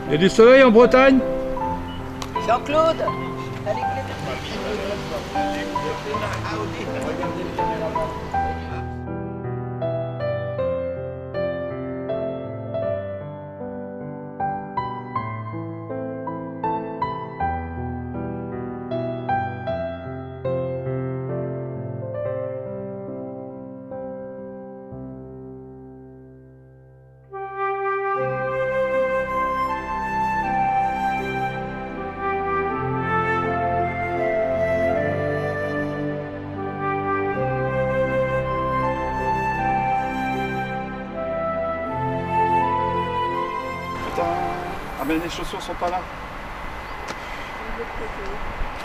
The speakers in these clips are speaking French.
Il y a du soleil en Bretagne? Jean-Claude. Ah mais les chaussures sont pas là.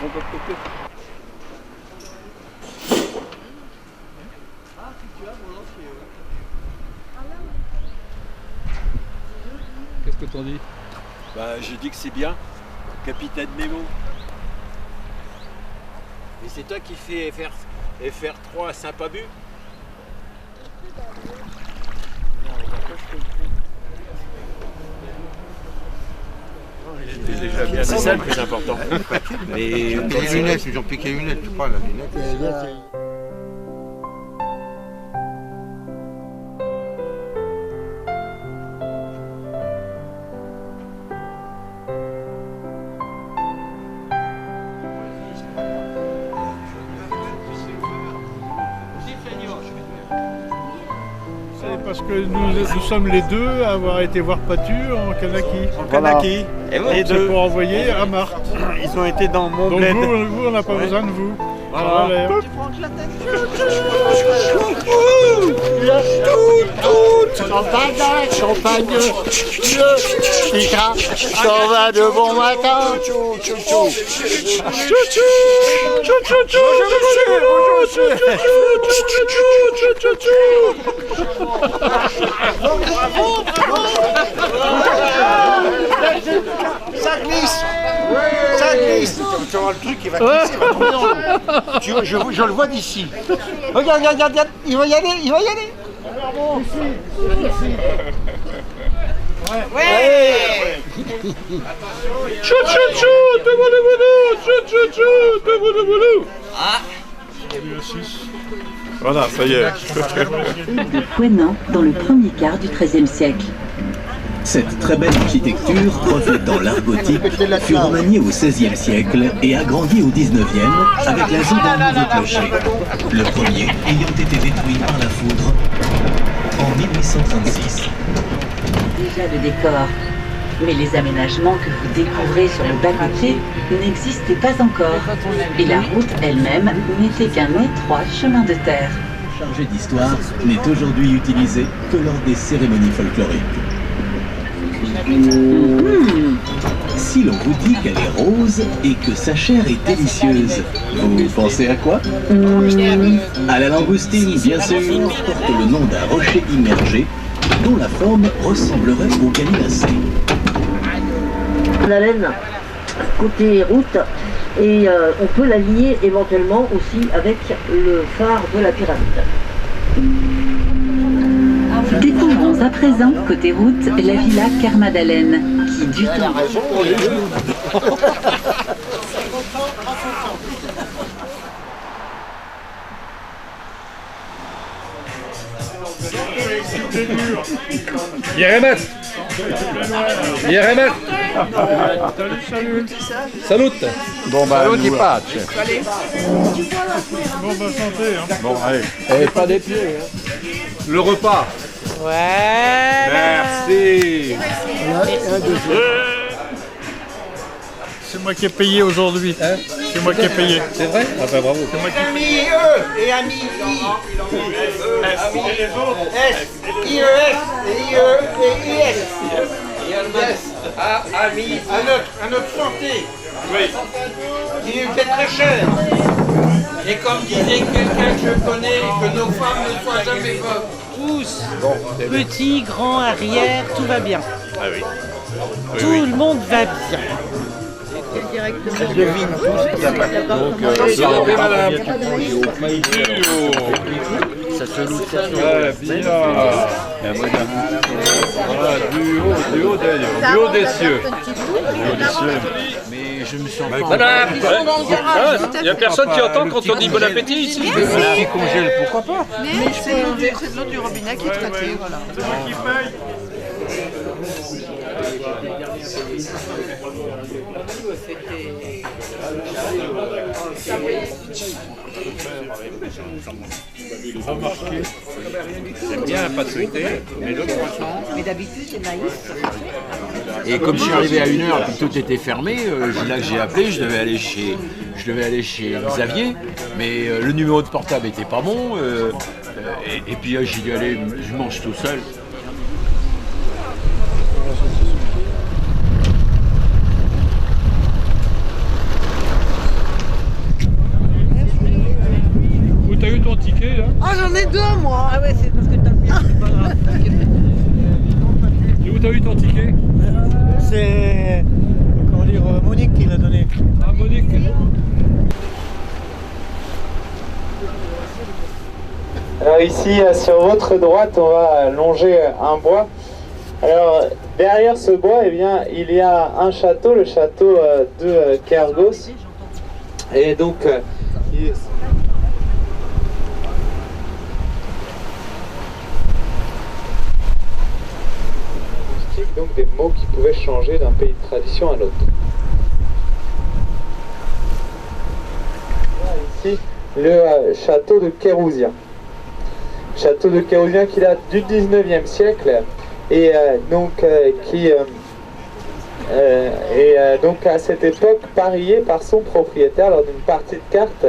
On peut côté. Qu'est-ce que t'en dis? Bah j'ai dit que c'est bien, capitaine Nemo. Et c'est toi qui fais FR3 à Saint-Pabu? C'est ça le plus important. Mais Les lunettes, ils ont piqué les lunettes, tu crois, la lunette. C'est parce que nous sommes les deux à avoir été voir Patu en Kanaki. en Kanaki, Et deux pour envoyer à Marthe. ils ont été dans mon Donc bled. vous, on n'a pas besoin de vous. Voilà. Champagne, s'en va de bon matin. Ça glisse. Ça glisse. Tu vois le truc qui va glisser, il va tomber dans l'eau. Je le vois d'ici. Regarde, regarde, regarde, il va y aller, il va y aller. Ouais. Chut, chut, chut, debout, chut, chut, chut, debout. Voilà, ça y est. de Fouenan dans le premier quart du XIIIe siècle. Cette très belle architecture, reflétant l'art gothique, fut remaniée au XVIe siècle et agrandie au XIXe avec l'ajout d'un nouveau clocher. Le premier ayant été détruit par la foudre en 1836. Déjà le décor, mais les aménagements que vous découvrez sur le bas-côté n'existaient pas encore. Et la route elle-même n'était qu'un étroit chemin de terre. Chargé d'histoire, n'est aujourd'hui utilisé que lors des cérémonies folkloriques. Si l'on vous dit qu'elle est rose et que sa chair est délicieuse, vous pensez à quoi? À la langoustine, bien sûr, porte le nom d'un rocher immergé dont la forme ressemblerait au gallinacé. La laine côté route et on peut la lier éventuellement aussi avec le phare de la pyramide. Découvrons à présent, côté route, la villa Kermadalen, qui du temps... Yeremet. Yeremet. Salut. Salut. Bon bah, Salut, nous, patch. Bon, bah santé. Hein. Bon, allez. Et pas des pieds. Hein. Le repas. Ouais. Merci. C'est moi qui ai payé aujourd'hui. Hein? C'est moi qui ai payé. C'est vrai? Ah bah bravo. C'est moi qui ai payé. amis E et amis S, IES et IE et IS. Yes. À notre santé. Oui. Il est peut-être très cher. Et comme disait quelqu'un que je connais, que nos femmes ne soient jamais folles. Tous. Petit, grand, arrière, tout va bien. Ah oui. Tout le monde va bien. Je devine tous. Santé, madame. Ça se loue, Ouais, bien. Du haut des cieux. Mais je me sens pas. Madame, il n'y a personne qui entend quand on dit bon appétit ici. Qui congèle, pourquoi pas? Mais c'est de l'eau du robinet qui est traitée, voilà. Remarquez, j'aime bien la pâte feuilletée, mais le croissant. Mais d'habitude, c'est maïs. Et comme je suis arrivé à 1h et puis tout était fermé, là que j'ai appelé, je devais aller chez Xavier, mais le numéro de portable était pas bon. Et puis j'ai dû aller, je mange tout seul. Où t'as eu ton ticket là? Ah, j'en ai deux, moi. Ah ouais, c'est parce que t'as pris, c'est pas grave. Et où t'as eu ton ticket? C'est Monique qui l'a donné. Ah, Monique. Alors ici, sur votre droite, on va longer un bois. Alors derrière ce bois, eh bien, il y a un château, le château de Kergos. Et donc, donc des mots qui pouvaient changer d'un pays de tradition à l'autre. Ici, le château de Kérousien. Château de Kérousien qui date du 19e siècle et donc à cette époque parié par son propriétaire lors d'une partie de cartes.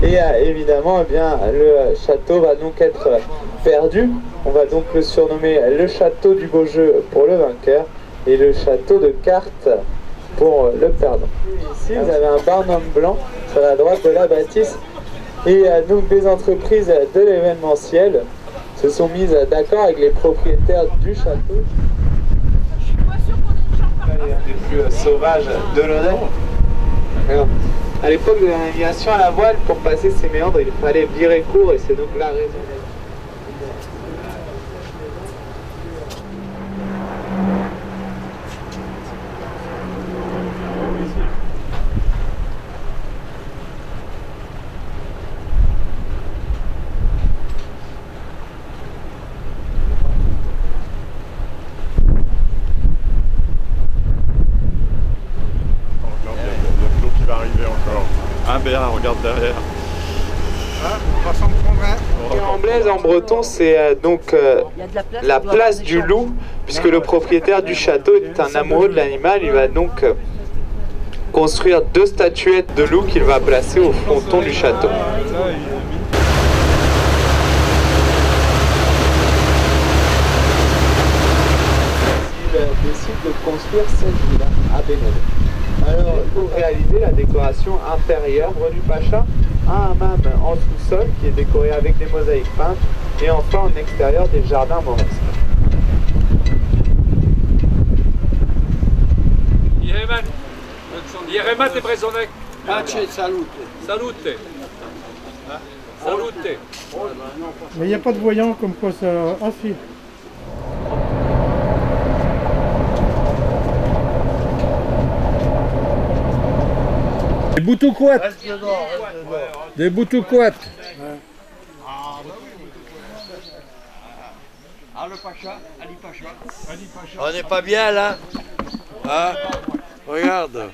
Et évidemment, eh bien, le château va donc être perdu. On va donc le surnommer le château du beau jeu pour le vainqueur et le château de cartes pour le perdant. Ici, vous avez un barnum blanc sur la droite de la bâtisse. Et donc des entreprises de l'événementiel se sont mises d'accord avec les propriétaires du château. Je suis pas sûr qu'on ait une chambre. Un des plus sauvages de l'Odène. À l'époque de la navigation à la voile, pour passer ces méandres, il fallait virer court et c'est donc la raison. Regarde derrière. Ah, on va s'en prendre un. Et en Blaise, en breton, c'est donc la place du loup, puisque le propriétaire du château est un amoureux de l'animal. Il va donc construire 2 statuettes de loup qu'il va placer au fronton du château. Il décide de construire cette villa à Bénodet. Alors, pour réaliser la décoration inférieure, du Pacha a un hammam en sous-sol qui est décoré avec des mosaïques peintes et enfin en extérieur des jardins mauresques. Yeremat e Brezonec. Pace, salute. Salute. Salute. Mais il n'y a pas de voyant comme quoi ça... Ah si. Des boutouquouettes. Des boutouquouettes. Ah, le Pacha, Ali Pacha. On n'est pas bien là. Hein? Regarde.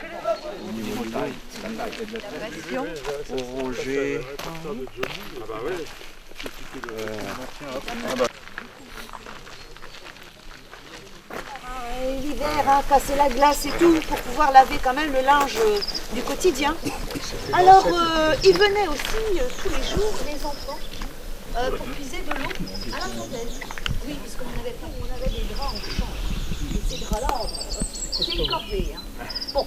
Orangé. L'hiver, hein, casser la glace et tout, pour pouvoir laver quand même le linge du quotidien. Alors, ils venaient aussi tous les jours, les enfants, pour puiser de l'eau à la fontaine. Oui, puisqu'on avait des draps en change. Et ces draps-là, c'est une corvée. Hein. Bon.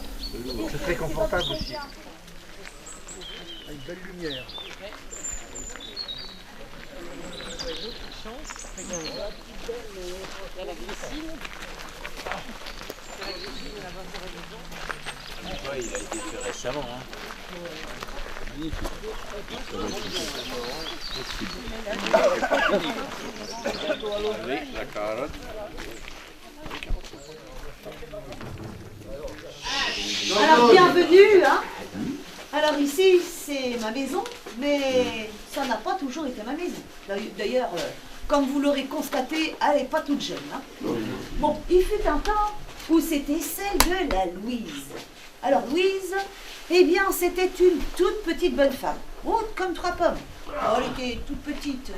C'est très confortable aussi. Avec une belle lumière. Il y a la glycine. Ouais, il a été fait récemment. Hein. Magnifique. Oui, la carotte. Alors, bienvenue, hein. Alors ici, c'est ma maison, mais ça n'a pas toujours été ma maison. D'ailleurs, comme vous l'aurez constaté, elle n'est pas toute jeune, hein. Bon, il fut un temps où c'était celle de la Louise. Alors Louise, eh bien, c'était une toute petite bonne femme, haute comme 3 pommes. Oh, elle était toute petite,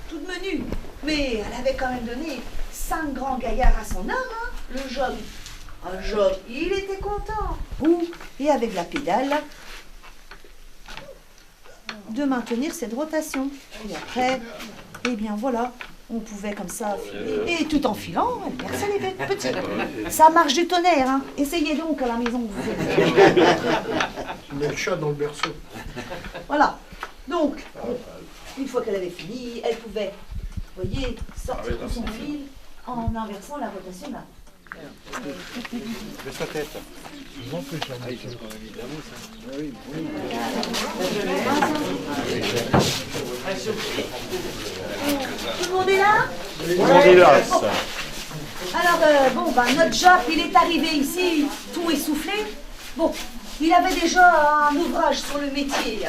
toute menue, mais elle avait quand même donné 5 grands gaillards à son homme, hein, le Job. Un Job, il était content. Ouh, et avec la pédale, de maintenir cette rotation. Et après, eh bien voilà, on pouvait comme ça filer. Et tout en filant, elle perçait les petits. Ça marche du tonnerre, hein. Essayez donc à la maison où vous êtes. Tu mets le chat dans le berceau. Voilà. Donc, une fois qu'elle avait fini, elle pouvait, vous voyez, sortir de son fil en inversant la rotation là. De sa tête. Tout le monde est là? Tout le monde est là. Alors, notre Job, il est arrivé ici, tout essoufflé. Bon, il avait déjà un ouvrage sur le métier.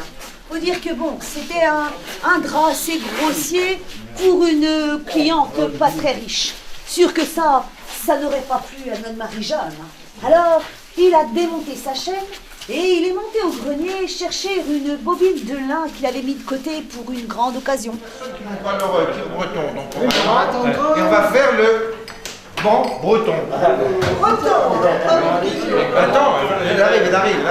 Faut dire que bon, c'était un drap assez grossier pour une cliente pas très riche. Sûr que ça n'aurait pas plu à notre Marie-Jeanne. Alors, il a démonté sa chaîne et il est monté au grenier chercher une bobine de lin qu'il avait mis de côté pour une grande occasion. On va le tir breton, donc on va attendre et on va faire le banc breton. Breton. Attends, il arrive.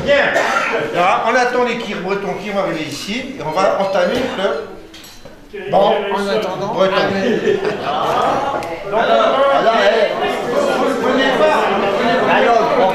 Bien. Alors, on attend les kirs bretons qui vont arriver ici et on va entamer le banc en attendant breton. Alors, vous ne prenez pas. Alors, on va.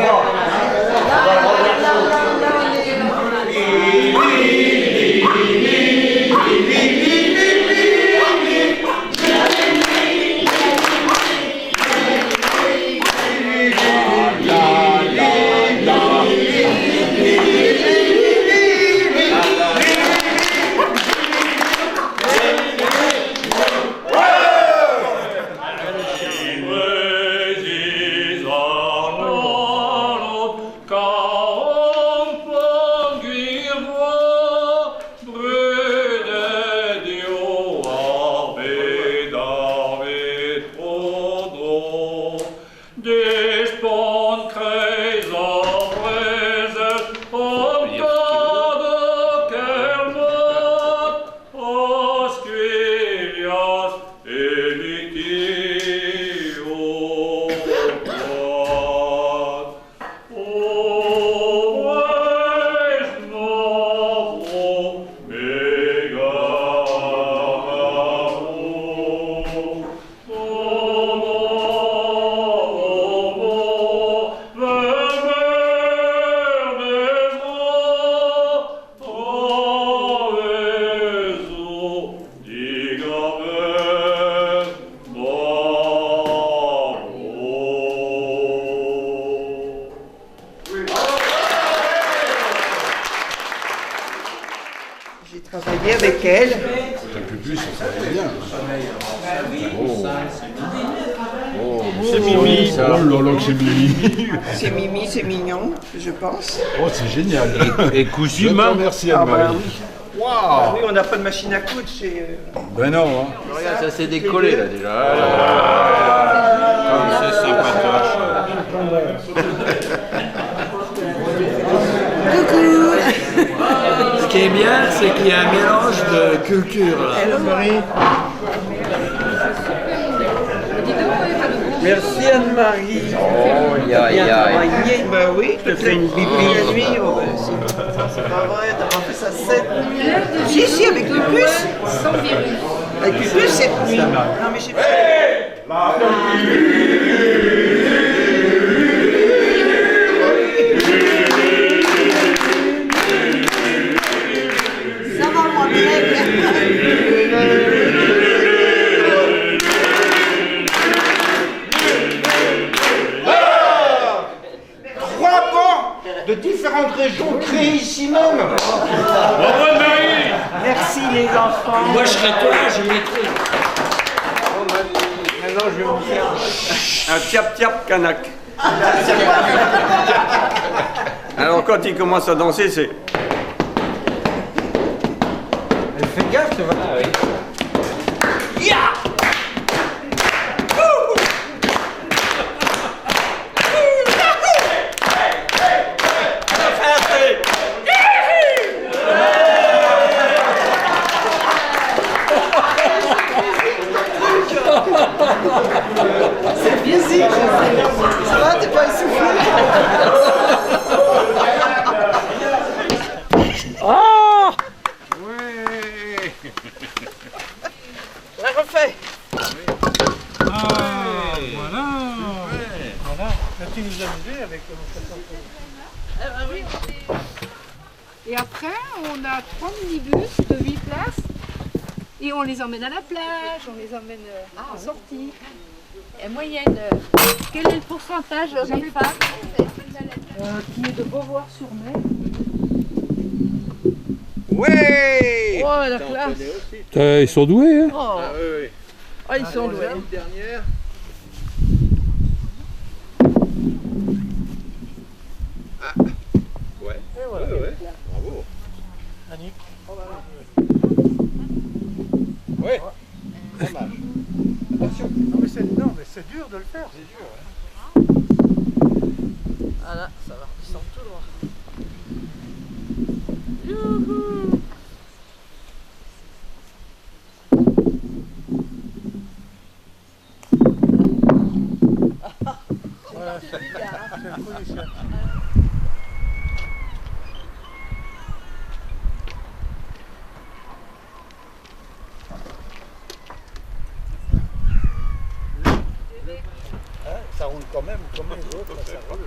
Avec elle. Un peu plus, ça serait bien. C'est Mimi. Oh là là, que c'est Mimi. C'est Mimi, c'est mignon, je pense. Oh, c'est génial. Et cousu main. Merci Anne-Marie. Waouh. Oui, on n'a pas de machine à coudre chez... Ben non. Hein. Regarde, ça s'est décollé là déjà. Comme c'est sympatoche. Coucou. Ce qui est bien, c'est qu'il y a un mélange de culture là. Hello Marie. Merci Anne-Marie. Oh, travaillé. Bah oui, je te fais une bibi la nuit. Oh, bah, c'est pas vrai, t'as pas fait ça 7 nuits. Si, avec le puce. Sans virus. Avec le puce 7 nuits. Non, mais j'ai de différentes régions créées ici même. Merci les enfants. Moi, je serais toi, je mettrais. Maintenant, je vais vous faire Un tiap-tiap kanak. Alors quand il commence à danser, c'est... Fais gaffe, tu vas. Ah oui. Yeah! C'est physique. Ça va, t'es pas essoufflé. Oh! Ouais. Je la refais. Ah, voilà. Voilà. Là, tu nous as aidé avec Et après, on a 3 minibus de 8 places et on les emmène à la plage, on les emmène en sortie. Et moyenne, quel est le pourcentage des femmes qui est de Beauvoir-sur-Mer? Ouais! Oh, la classe! Ils sont doués, hein? Oh, Ah, oui. oh ils sont doués. Une dernière. Ah. Ouais. Et voilà. Ouais. Bravo. Annick. Ouais. Pas mal. Attention. Non, mais c'est dur de le faire. C'est dur, hein. Voilà, ça va, ils sont tout droit. Youhou! Voilà, c'est le policier. Ça roule quand même, comme les autres, ça roule.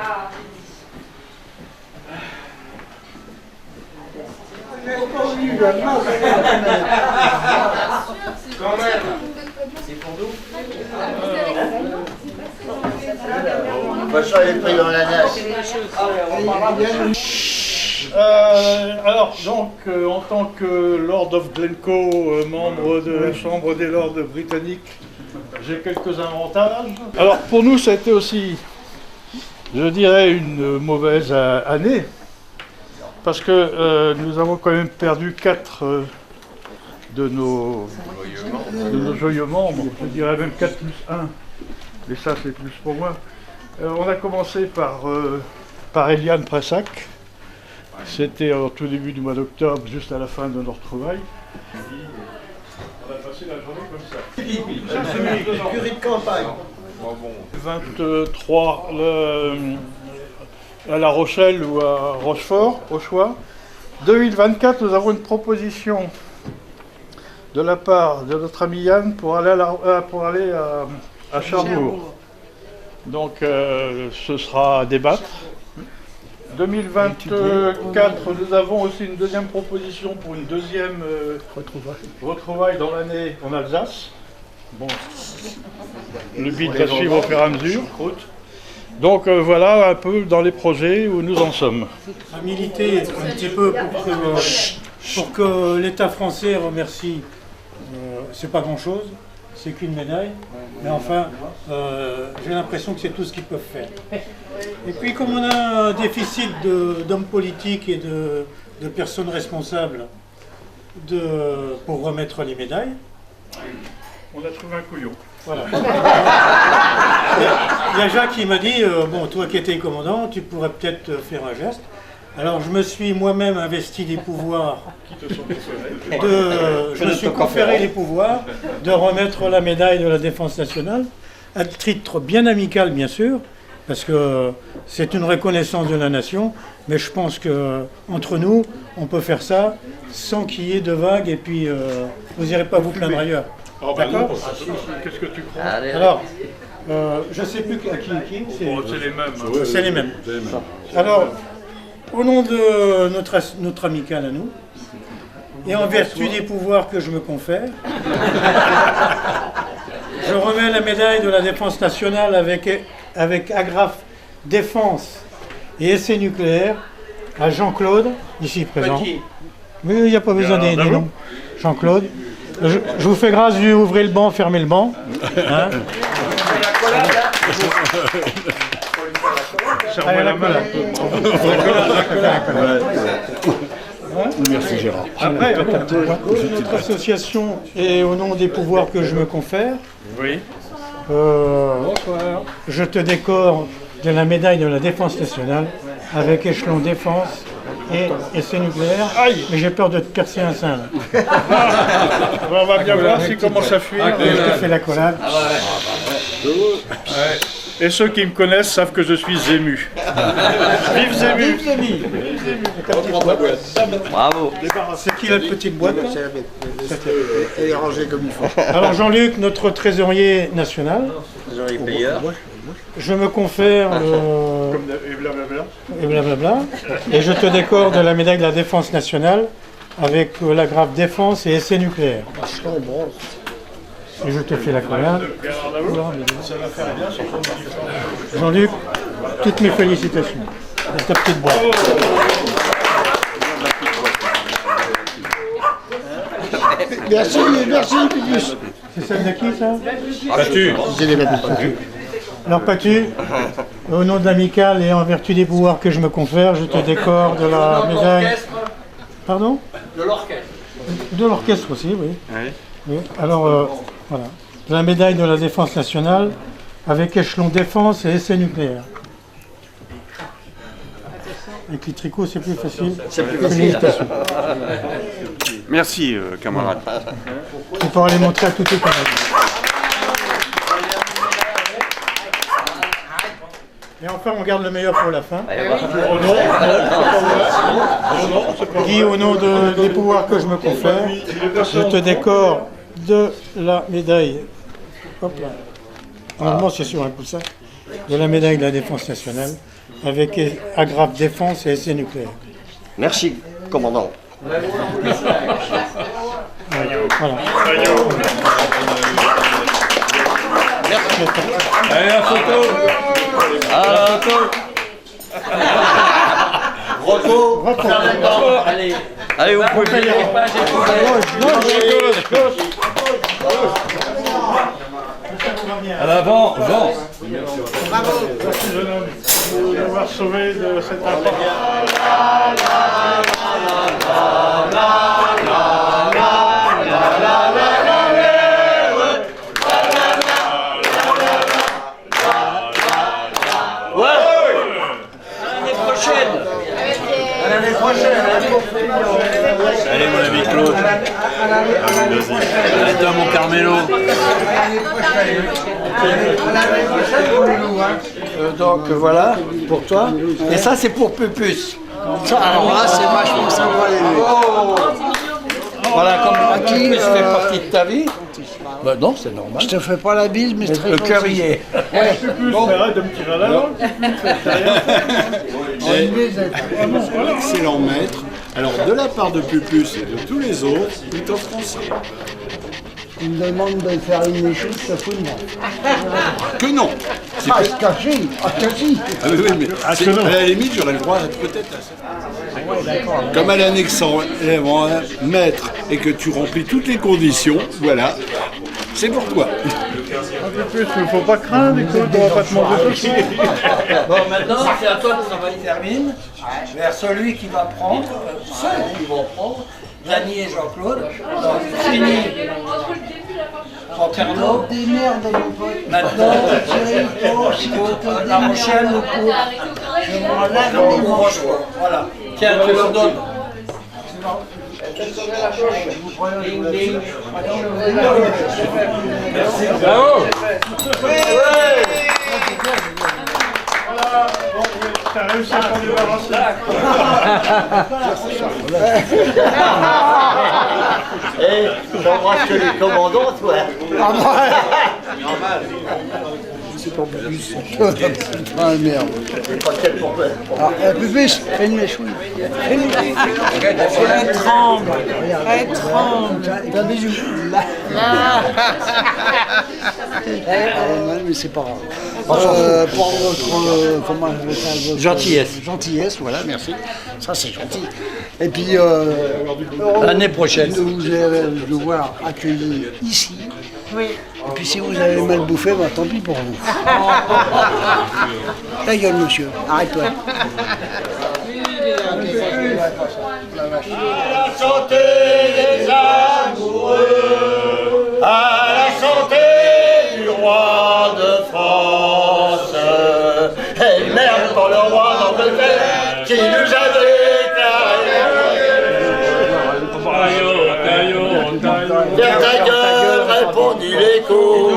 Ah. Quand même. C'est pour nous. Ça, est pris dans la nasse. Alors, donc, en tant que Lord of Glencoe, membre de la Chambre des Lords britanniques, j'ai quelques avantages. Alors, pour nous, ça a été aussi, je dirais, une mauvaise année, parce que nous avons quand même perdu 4 de nos joyeux membres, je dirais même 4 plus 1, et ça c'est plus pour moi. On a commencé par Eliane Pressac. C'était au tout début du mois d'octobre, juste à la fin de notre trouvaille. On a passé la journée comme ça. Ça, c'est mes deux enfants. Curé de campagne. 23 à La Rochelle ou à Rochefort, au choix. 2024, nous avons une proposition de la part de notre ami Yann pour aller à Cherbourg. Donc ce sera à débattre. 2024, nous avons aussi une deuxième proposition pour une deuxième retrouvaille dans l'année en Alsace. Bon, le but va suivre au fur et à mesure. Donc voilà un peu dans les projets où nous en sommes. À militer un petit peu pour que l'État français remercie, c'est pas grand-chose, c'est qu'une médaille, mais enfin, j'ai l'impression que c'est tout ce qu'ils peuvent faire. Et puis comme on a un déficit d'hommes politiques et de personnes responsables pour remettre les médailles, on a trouvé un couillon. Voilà. Il y a Jacques qui m'a dit, bon, toi qui étais commandant, tu pourrais peut-être faire un geste. Alors je me suis moi-même investi des pouvoirs, je me suis conféré les pouvoirs de remettre la médaille de la Défense nationale, à titre bien amical bien sûr, parce que c'est une reconnaissance de la nation, mais je pense qu'entre nous, on peut faire ça sans qu'il y ait de vagues et puis vous n'irez pas vous plaindre ailleurs. D'accord ? Qu'est-ce que tu crois ? Alors, je ne sais plus à qui. C'est les mêmes. C'est les mêmes. Alors, au nom de notre amicale à nous, et en vertu des pouvoirs que je me confère, je remets la médaille de la Défense nationale avec agrafe Défense et essais nucléaires à Jean-Claude, ici présent. Oui, il n'y a pas besoin des noms. Jean-Claude. Je vous fais grâce, ouvrez le banc, fermez le banc. Hein. Allez, la collade. Merci Gérard. Après, notre association est au nom des pouvoirs que je me confère. Oui. Je te décore de la médaille de la défense nationale avec échelon défense et essai nucléaire. Mais j'ai peur de te percer un sein. Là. On va bien voir s'il commence à fuir. Je te fais la collade. Et ceux qui me connaissent savent que je suis ému. Vive Zému! Vive Zému! Bravo! C'est qui la petite boîte là? Elle est rangée comme il faut. Alors Jean-Luc, notre trésorier national. Trésorier payeur. Je me confère et blablabla. Et je te décore de la médaille de la défense nationale avec la grave défense et essai nucléaire. Et je te fais la collade. Jean-Luc, toutes mes félicitations. Et ta petite boîte. Merci, merci, Pupus. C'est celle de qui ça? Patu. Alors Patu, au nom de l'amicale et en vertu des pouvoirs que je me confère, je te décore de la médaille... Pardon? De l'orchestre. De l'orchestre aussi, oui. Oui. Alors, voilà. La médaille de la défense nationale avec échelon défense et essai nucléaire. Avec les tricots, c'est plus facile. Félicitations. Merci, camarade. Tu pourras les montrer à tous tes collègues. Et enfin, on garde le meilleur pour la fin. Guy, au nom des pouvoirs que je me confère, je te décore de la médaille. Hop là. Normalement, c'est sur un coussin. De la médaille de la défense nationale avec aggrave défense et essai nucléaire. Merci, commandant. Voilà. Allez, la photo. La photo. Repos. Allez. Allez, vous pouvez payer les pages et tout. À l'avant, vent. Bravo. Merci jeune homme. Vous m'avoir sauvé de cette affaire. Allez mon ami Claude. Allez toi mon Carmelo. Donc voilà, pour toi. Et ça, c'est pour Pupus. Ça, alors là, c'est vachement sympa les nuits. Voilà, comme Pupus fait partie de ta vie. Ben non, c'est normal. Je te fais pas la bise, mais c'est très gentil. Le cœur y est. Pupus, arrête de me tirer à la langue. Excellent maître. Alors, de la part de Pupus et de tous les autres, il t'offre ça. Il me demande de faire une échoute, ça fout de moi. Que non. Ah, c'est caché. Ah, caché. Ah oui, mais à la limite, j'aurais le droit peut-être à ça. Comme à l'annexe maître et que tu remplis toutes les conditions, voilà, c'est pour toi. Pupus, il ne faut pas craindre, écoute, on va pas te manger tout de suite. Bon, maintenant, c'est à toi de travailler. Termine vers celui qui va prendre, ceux qui vont prendre, Dany et Jean-Claude. Donc, fini. Pernod. Maintenant, La Rochelle, le coup. Je m'enlève les manches. Voilà. Tiens, tu leur donnes. Merci. Bravo. T'as réussi à t'en débarrasser. Et j'embrasse que les commandants, toi. Normal. C'est pas Pupus. Ah merde. Alors, Pupus, fais une méchouille. Elle tremble. Elle tremble. Un bisou. Mais c'est pas grave. On s'en fout. Pour votre comment je appelle ça, votre Gentillesse, voilà, merci. Ça c'est gentil. Et puis l'année prochaine, de vous devoir accueillir ici. Oui. Et puis si vous avez mal bouffé, bah, tant pis pour vous. Ta gueule, monsieur. Arrête-toi. À la santé des amoureux, à la santé du roi de France. Et merde pour le roi d'Angleterre qui nous a déclaré. Ferme ta gueule, répondit l'écho.